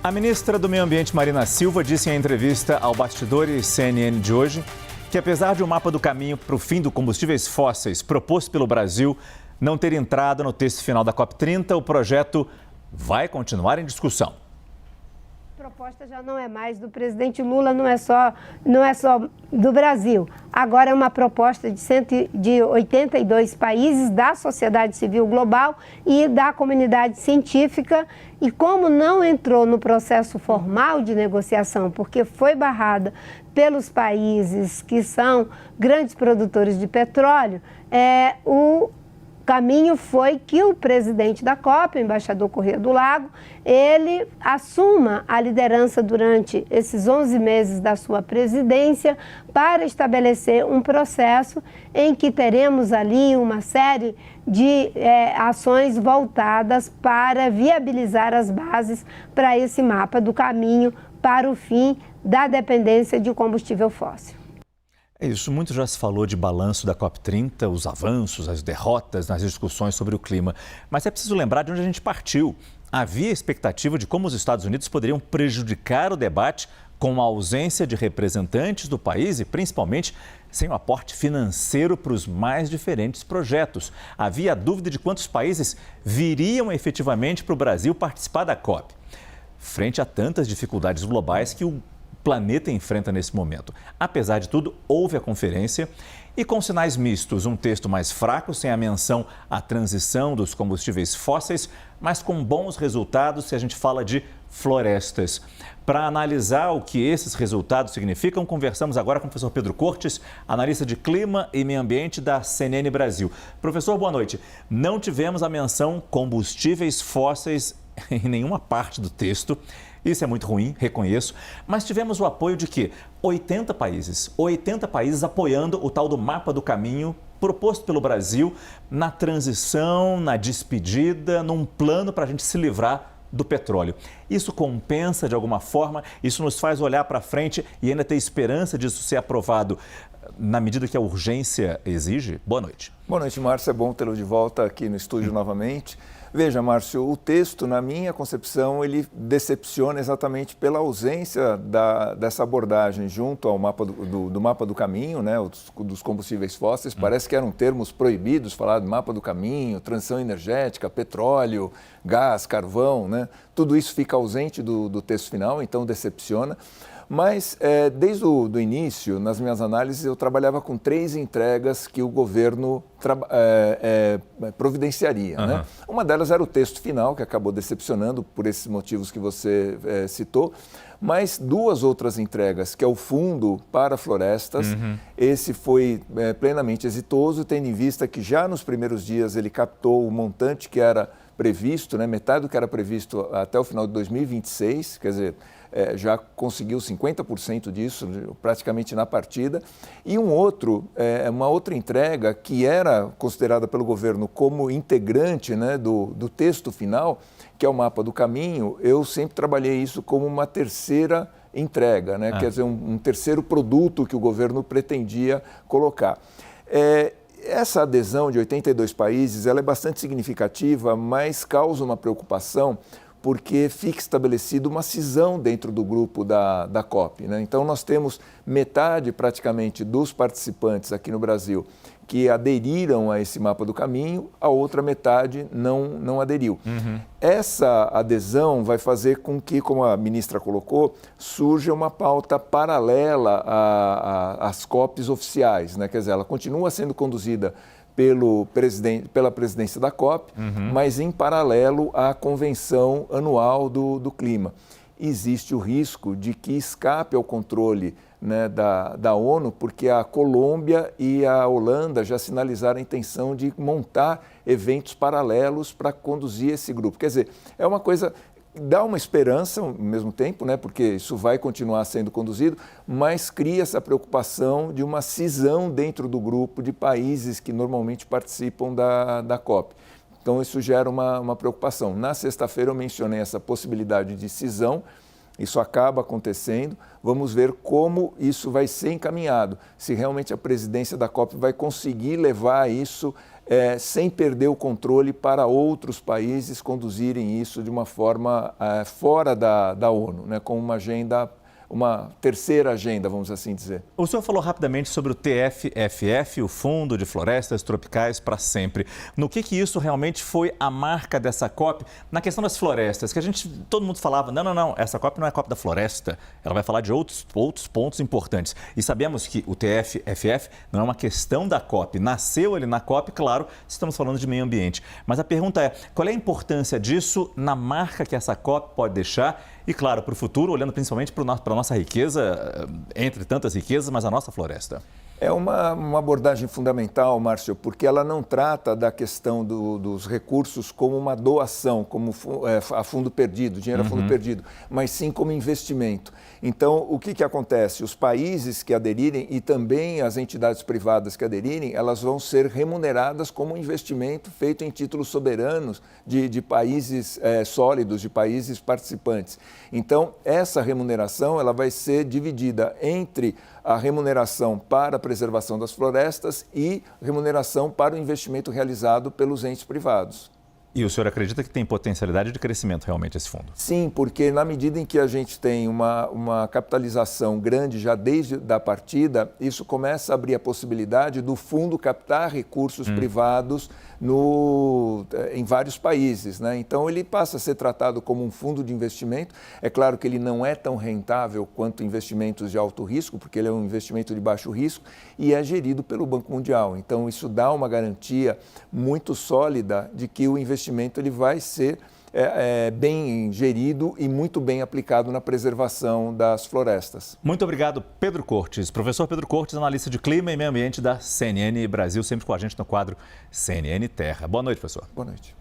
A ministra do Meio Ambiente, Marina Silva, disse em entrevista ao Bastidores CNN de hoje que, apesar de um mapa do caminho para o fim dos combustíveis fósseis proposto pelo Brasil não ter entrado no texto final da COP30, o projeto vai continuar em discussão. A proposta já não é mais do presidente Lula, não é só do Brasil. Agora é uma proposta de 82 países, da sociedade civil global e da comunidade científica. E como não entrou no processo formal de negociação, porque foi barrada pelos países que são grandes produtores de petróleo, o caminho foi que o presidente da COP, o embaixador Corrêa do Lago, ele assuma a liderança durante esses 11 meses da sua presidência para estabelecer um processo em que teremos ali uma série de ações voltadas para viabilizar as bases para esse mapa do caminho para o fim da dependência de combustível fóssil. É isso, muito já se falou de balanço da COP30, os avanços, as derrotas nas discussões sobre o clima. Mas é preciso lembrar de onde a gente partiu. Havia expectativa de como os Estados Unidos poderiam prejudicar o debate com a ausência de representantes do país e, principalmente, sem o aporte financeiro para os mais diferentes projetos. Havia a dúvida de quantos países viriam efetivamente para o Brasil participar da COP. Frente a tantas dificuldades globais que o planeta enfrenta nesse momento. Apesar de tudo, houve a conferência e com sinais mistos, um texto mais fraco, sem a menção à transição dos combustíveis fósseis, mas com bons resultados se a gente fala de florestas. Para analisar o que esses resultados significam, conversamos agora com o professor Pedro Cortes, analista de clima e meio ambiente da CNN Brasil. Professor, boa noite. Não tivemos a menção combustíveis fósseis em nenhuma parte do texto. Isso é muito ruim, reconheço, mas tivemos o apoio de quê? 80 países apoiando o tal do mapa do caminho proposto pelo Brasil na transição, na despedida, num plano para a gente se livrar do petróleo. Isso compensa de alguma forma? Isso nos faz olhar para frente e ainda ter esperança disso ser aprovado na medida que a urgência exige? Boa noite. Boa noite, Márcio. É bom tê-lo de volta aqui no estúdio novamente. Veja, Márcio, o texto, na minha concepção, ele decepciona exatamente pela ausência dessa abordagem junto ao mapa do mapa do caminho, né, dos combustíveis fósseis. Parece que eram termos proibidos, falar de mapa do caminho, transição energética, petróleo, gás, carvão, né? Tudo isso fica ausente do texto final, então decepciona. Mas, desde o início, nas minhas análises, eu trabalhava com 3 entregas que o governo providenciaria. Né? Uma delas era o texto final, que acabou decepcionando por esses motivos que você citou, mas 2 outras entregas, que é o Fundo para Florestas. Esse foi plenamente exitoso, tendo em vista que já nos primeiros dias ele captou o montante que era previsto, né? Metade do que era previsto até o final de 2026, quer dizer, já conseguiu 50% disso, praticamente na partida. E uma outra entrega que era considerada pelo governo como integrante, né, do texto final, que é o mapa do caminho. Eu sempre trabalhei isso como uma terceira entrega, né? Quer dizer, um terceiro produto que o governo pretendia colocar. Essa adesão de 82 países ela é bastante significativa, mas causa uma preocupação porque fica estabelecida uma cisão dentro do grupo da COP. Né? Então, nós temos metade praticamente dos participantes aqui no Brasil que aderiram a esse mapa do caminho, a outra metade não aderiu. Essa adesão vai fazer com que, como a ministra colocou, surja uma pauta paralela às COPs oficiais. Né? Quer dizer, ela continua sendo conduzida pela presidência da COP, mas em paralelo à Convenção Anual do Clima. Existe o risco de que escape ao controle, né, da ONU, porque a Colômbia e a Holanda já sinalizaram a intenção de montar eventos paralelos para conduzir esse grupo. Quer dizer, é uma coisa... Dá uma esperança ao mesmo tempo, né, porque isso vai continuar sendo conduzido, mas cria essa preocupação de uma cisão dentro do grupo de países que normalmente participam da COP. Então, isso gera uma preocupação. Na sexta-feira, eu mencionei essa possibilidade de cisão. Isso acaba acontecendo. Vamos ver como isso vai ser encaminhado. Se realmente a presidência da COP vai conseguir levar isso sem perder o controle para outros países conduzirem isso de uma forma fora da ONU, né, com uma agenda, uma terceira agenda, vamos assim dizer. O senhor falou rapidamente sobre o TFFF, o Fundo de Florestas Tropicais para Sempre. No que isso realmente foi a marca dessa COP? Na questão das florestas, que todo mundo falava, não, essa COP não é a COP da floresta, ela vai falar de outros pontos importantes. E sabemos que o TFFF não é uma questão da COP, nasceu ali na COP, claro, estamos falando de meio ambiente. Mas a pergunta é, qual é a importância disso na marca que essa COP pode deixar? E, claro, para o futuro, olhando principalmente para a nossa riqueza, entre tantas riquezas, mas a nossa floresta. É uma abordagem fundamental, Márcio, porque ela não trata da questão dos recursos como uma doação, como a fundo perdido, dinheiro a fundo perdido, mas sim como investimento. Então, o que acontece? Os países que aderirem e também as entidades privadas que aderirem, elas vão ser remuneradas como um investimento feito em títulos soberanos de países sólidos, de países participantes. Então, essa remuneração ela vai ser dividida entre a remuneração para a preservação das florestas e remuneração para o investimento realizado pelos entes privados. E o senhor acredita que tem potencialidade de crescimento realmente esse fundo? Sim, porque na medida em que a gente tem uma capitalização grande já desde a partida, isso começa a abrir a possibilidade do fundo captar recursos privados em vários países, né? Então ele passa a ser tratado como um fundo de investimento. É claro que ele não é tão rentável quanto investimentos de alto risco, porque ele é um investimento de baixo risco e é gerido pelo Banco Mundial. Então isso dá uma garantia muito sólida de que o investimento ele vai ser bem gerido e muito bem aplicado na preservação das florestas. Muito obrigado, Pedro Cortes. Professor Pedro Cortes, analista de clima e meio ambiente da CNN Brasil, sempre com a gente no quadro CNN Terra. Boa noite, professor. Boa noite.